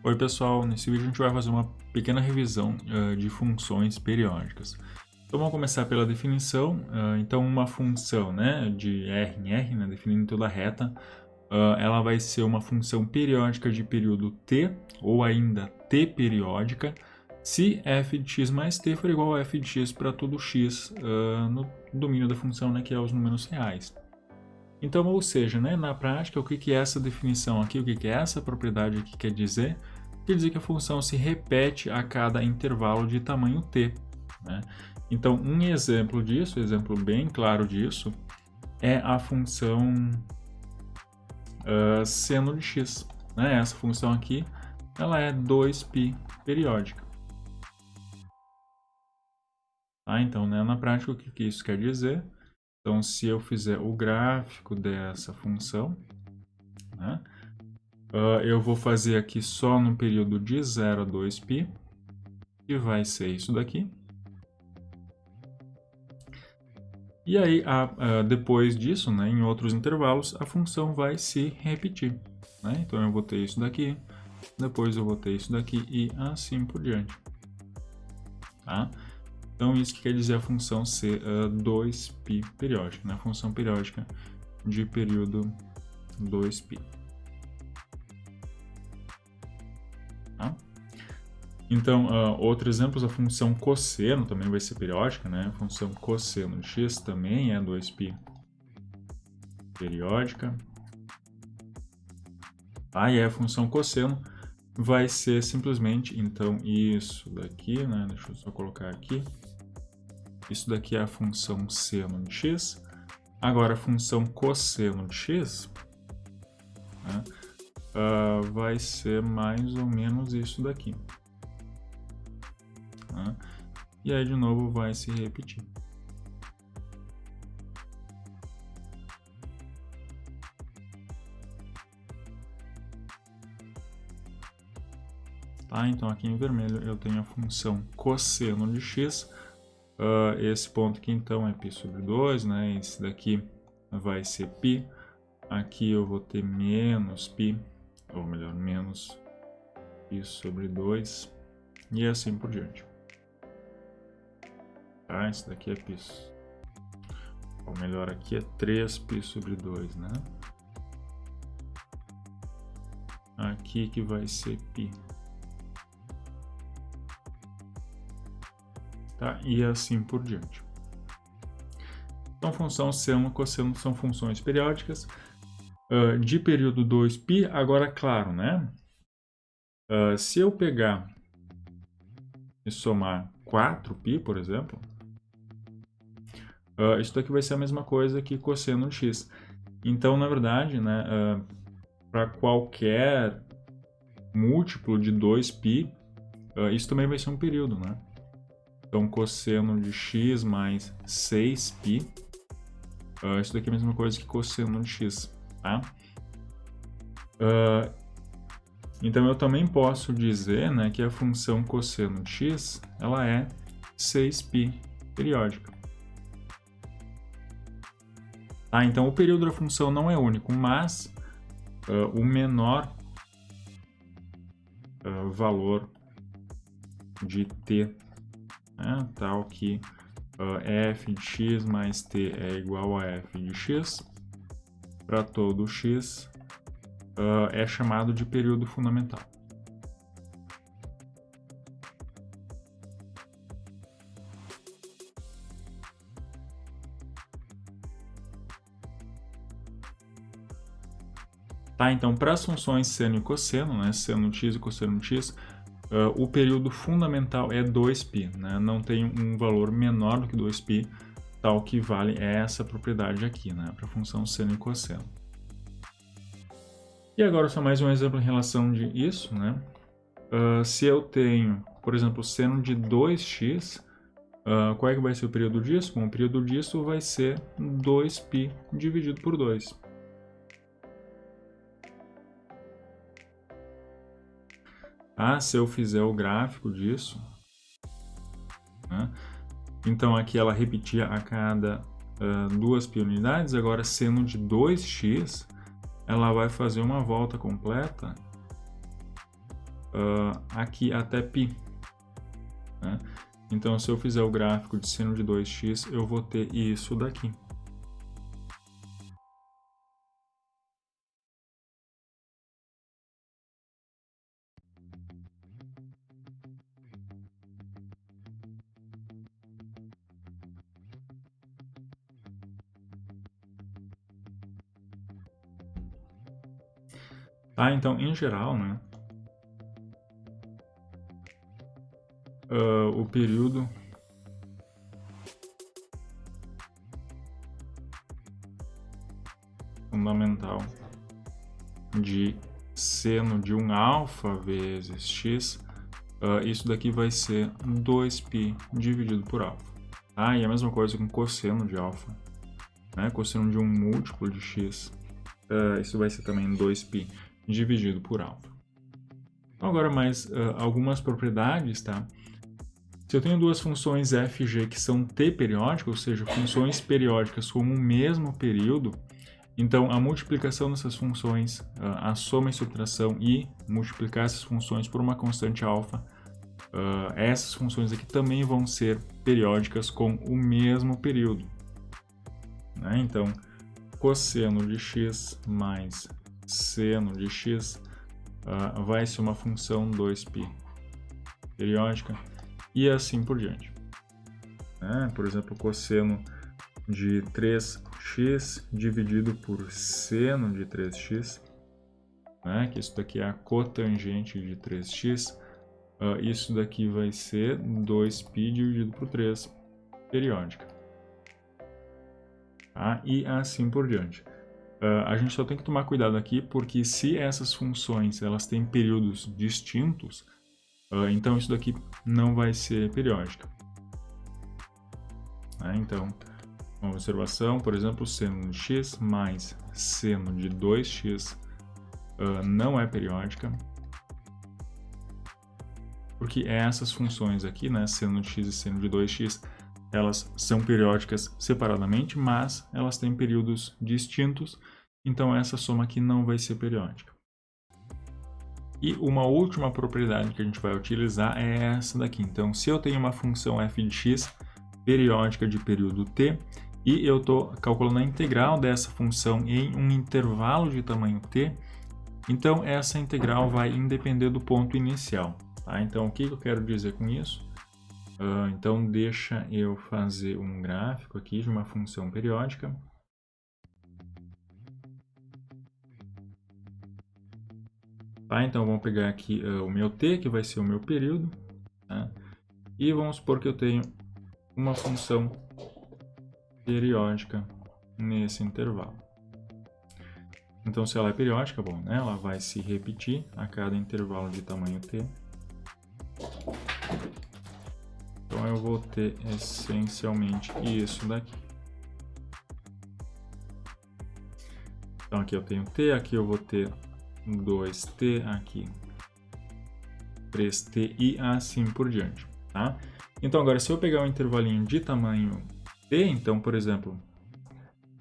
Oi pessoal, nesse vídeo a gente vai fazer uma pequena revisão de funções periódicas. Então vamos começar pela definição. Então uma função, né, de R em R, né, definindo toda a reta, ela vai ser uma função periódica de período t, ou ainda t periódica, se f de x mais t for igual a f de x para todo x no domínio da função, né, que é os números reais. Então, ou seja, né, na prática, o que é essa definição aqui, o que é essa propriedade aqui quer dizer? Quer dizer que a função se repete a cada intervalo de tamanho t. Né? Então, um exemplo disso, exemplo bem claro disso, é a função seno de x. Né? Essa função aqui, ela é 2π periódica. Tá? Então, né, na prática, o que isso quer dizer? Então, se eu fizer o gráfico dessa função, né, eu vou fazer aqui só no período de 0 a 2π, que vai ser isso daqui. E aí, depois disso, né, em outros intervalos, a função vai se repetir. Né? Então, eu vou ter isso daqui, depois eu vou ter isso daqui e assim por diante. Tá? Então, isso que quer dizer a função ser 2π periódica, né? A função periódica de período 2π. Tá? Então, outro exemplo, a função cosseno também vai ser periódica, né? A função cosseno de x também é 2π periódica. Tá? E a função cosseno vai ser simplesmente, então, isso daqui, né? Deixa eu só colocar aqui. Isso daqui é a função seno de x. Agora, a função cosseno de x, né, vai ser mais ou menos isso daqui. Né? E aí, de novo, vai se repetir. Tá? Então, aqui em vermelho, eu tenho a função cosseno de x. Esse ponto aqui, então, é π sobre 2, né? Esse daqui vai ser π. Aqui eu vou ter menos π, ou melhor, menos π sobre 2, e assim por diante. Tá? Esse daqui é π. Ou melhor, aqui é 3π sobre 2, né? Aqui que vai ser π. Tá? E assim por diante. Então, função seno e cosseno são funções periódicas de período 2π. Agora, claro, né? Se eu pegar e somar 4π, por exemplo, isso daqui vai ser a mesma coisa que cosseno de x. Então, na verdade, né, para qualquer múltiplo de 2π, isso também vai ser um período, né? Então, cosseno de x mais 6π, isso daqui é a mesma coisa que cosseno de x, tá? Então, eu também posso dizer, né, que a função cosseno de x, ela é 6π periódica. Tá? Então, o período da função não é único, mas o menor valor de t, né, tal que f de x mais t é igual a f de x, para todo x, é chamado de período fundamental. Tá, então, para as funções seno e cosseno, né, seno de x e cosseno de x, o período fundamental é 2π, né? Não tem um valor menor do que 2π, tal que vale essa propriedade aqui, né? Para a função seno e cosseno. E agora só mais um exemplo em relação de isso, né? Se eu tenho, por exemplo, seno de 2x, qual é que vai ser o período disso? Bom, o período disso vai ser 2π dividido por 2. Se eu fizer o gráfico disso, né? Então aqui ela repetia a cada 2π unidades, agora seno de 2x, ela vai fazer uma volta completa aqui até π. Né? Então, se eu fizer o gráfico de seno de 2x, eu vou ter isso daqui. Tá? Então, em geral, né, o período fundamental de seno de 1 alfa vezes x, isso daqui vai ser 2π dividido por alfa. Tá? E a mesma coisa com cosseno de alfa, né? Cosseno de um múltiplo de x, isso vai ser também 2π dividido por alfa. Então, agora mais algumas propriedades, tá? Se eu tenho duas funções f e g que são t periódicas, ou seja, funções periódicas com o mesmo período, então a multiplicação dessas funções, a soma e subtração e multiplicar essas funções por uma constante alfa, essas funções aqui também vão ser periódicas com o mesmo período. Né? Então, cosseno de x mais seno de x vai ser uma função 2π periódica e assim por diante. Né? Por exemplo, cosseno de 3x dividido por seno de 3x, né? Que isso daqui é a cotangente de 3x, isso daqui vai ser 2π dividido por 3 periódica. Tá? E assim por diante. A gente só tem que tomar cuidado aqui, porque se essas funções elas têm períodos distintos, então isso daqui não vai ser periódica. Então, uma observação, por exemplo, seno de x mais seno de 2x não é periódica, porque essas funções aqui, né, seno de x e seno de 2x, elas são periódicas separadamente, mas elas têm períodos distintos, então essa soma aqui não vai ser periódica. E uma última propriedade que a gente vai utilizar é essa daqui. Então, se eu tenho uma função f de x periódica de período t, e eu estou calculando a integral dessa função em um intervalo de tamanho t, então essa integral vai independer do ponto inicial. Tá? Então, o que eu quero dizer com isso? Então, deixa eu fazer um gráfico aqui de uma função periódica. Tá? Então, vamos pegar aqui o meu t, que vai ser o meu período. Tá? E vamos supor que eu tenho uma função periódica nesse intervalo. Então, se ela é periódica, bom, né, ela vai se repetir a cada intervalo de tamanho t. Então, eu vou ter essencialmente isso daqui. Então, aqui eu tenho t, aqui eu vou ter 2t, aqui 3t e assim por diante. Tá? Então, agora, se eu pegar um intervalinho de tamanho t, então, por exemplo,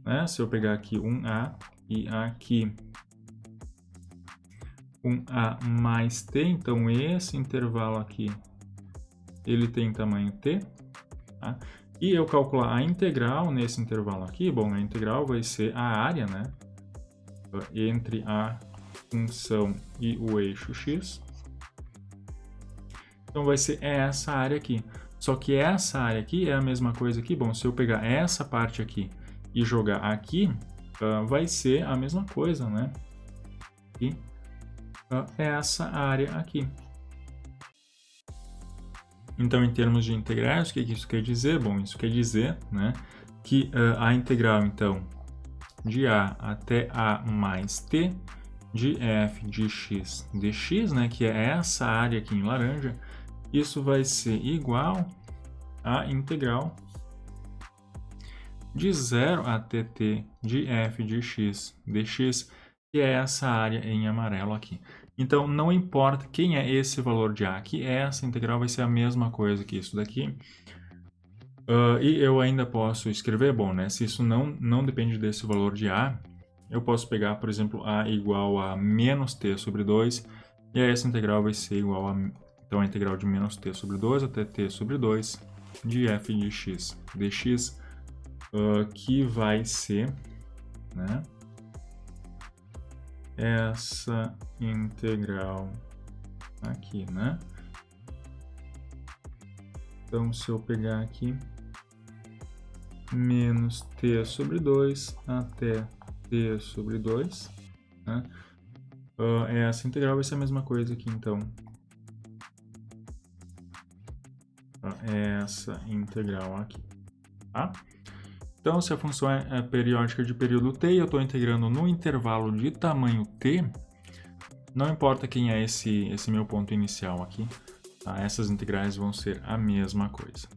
né, se eu pegar aqui 1a e aqui 1a mais t, então esse intervalo aqui, ele tem tamanho t, tá? E eu calcular a integral nesse intervalo aqui, bom, a integral vai ser a área, né, entre a função e o eixo x. Então vai ser essa área aqui. Só que essa área aqui é a mesma coisa aqui. Bom, se eu pegar essa parte aqui e jogar aqui, vai ser a mesma coisa, né? E essa área aqui. Então, em termos de integrais, o que isso quer dizer? Bom, isso quer dizer, né, que a integral, então, de a até a mais t de f de x dx, né, que é essa área aqui em laranja, isso vai ser igual à integral de 0 até t de f de x dx, que é essa área em amarelo aqui. Então, não importa quem é esse valor de a aqui, essa integral vai ser a mesma coisa que isso daqui. E eu ainda posso escrever, bom, né, se isso não depende desse valor de a, eu posso pegar, por exemplo, a igual a menos t sobre 2, E aí essa integral vai ser igual a, então, a integral de menos t sobre 2 até t sobre 2 de f de x dx, que vai ser, né, essa integral aqui, né? Então, se eu pegar aqui menos t sobre 2 até t sobre 2, né? Essa integral vai ser a mesma coisa aqui, então. Essa integral aqui, tá? Então, se a função é periódica de período t e eu estou integrando no intervalo de tamanho t, não importa quem é esse meu ponto inicial aqui, tá? Essas integrais vão ser a mesma coisa.